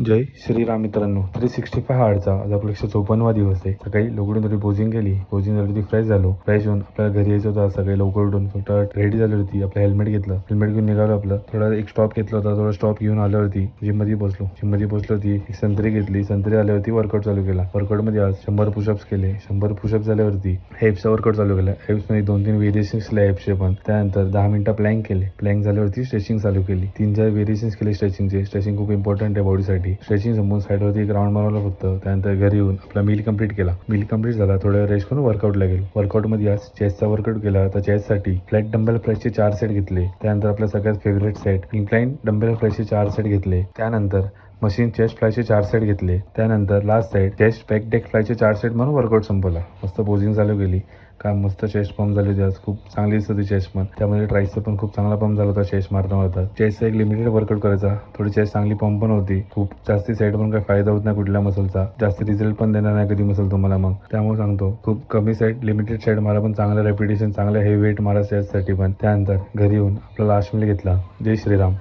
जय श्रीराम मित्रांनो. 365 हार्डचा आज आपला 154वा दिवस आहे. सकाळी लवकर थोडी पोजिंग केली. पोजिंग झाली होती, फ्रेश झालो. फ्रेश होऊन आपल्याला घरी यायचं होतं. सकाळी लवकर उठून फक्त रेडी झाली होती. आपलं हेल्मेट घेतलं. हेल्मेट घेऊन निघालो. आपलं थोडा एक स्टॉप घेतला होता. थोडा स्टॉप घेऊन आल्यावरती जिम मध्ये बसलो. होती. एक संत्री घेतली. संत्री आल्यावरती वर्कआउट चालू केला. वर्कआउट मध्ये आज 100 पुशअप्स केले. 100 पुशअप्स झाल्यावरती एप्सचा वर्कआउट चालू केला. एप्स मध्ये 2-3 व्हेरिएशन्स केले एप्सचे पण. त्यानंतर 10 मिनिटं प्लॅंक केले. प्लॅंक झाल्यावरती स्ट्रेचिंग चालू केली. 3-4 व्हेरिएशन्स केले स्ट्रेचिंगचे. स्ट्रेचिंग खूप इम्पॉर्टंट आहे बॉडीसाठी. स्ट्रेचिंग संपून साईडवरती एक राऊंड मारवला फक्त. त्यानंतर घरी येऊन आपला मील कंप्लीट केला. मील कंप्लीट झाला. थोडा रेस्ट करून वर्कआउटला गेलो. वर्कआउटमध्ये आज चेस्टचा वर्कआउट केला. तर चेस्टसाठी फ्लॅट डंबेल प्रेसचे 4 सेट घेतले. त्यानंतर आपल्या सगळ्यात फेवरेट सेट इन्क्लाइन डंबेल प्रेसचे 4 सेट घेतले. त्यानंतर मशीन चेस्ट फ्लायचे 4 सेट घेतले. त्यानंतर last set chest back deck फ्लायचे 4 सेट म्हणून वर्कआउट संपवला. मस्त पोजिंग चालू केली. काय मस्त चेस्ट पंप झाली होती आज. खूप चांगली दिसत होती चेस्ट पण. त्यामध्ये ट्रायचं पण खूप चांगला पंप झाला होता चेस्ट मारता. चेस्टचा एक लिमिटेड वर्कआउट करायचा. थोडी चेस्ट चांगली पंप पण होती. खूप जास्ती साईड पण काही फायदा होत नाही कुठल्या मसलचा. जास्त रिझल्ट पण देणार नाही कधी मसल तुम्हाला. मग त्यामुळे सांगतो खूप कमी साईड लिमिटेड साईड मारा, पण चांगलं रेपिटेशन, चांगलं हेवी वेट मारा चेस्टसाठी पण. त्यानंतर घरी येऊन आपला लास्ट मील घेतला. जय श्रीराम.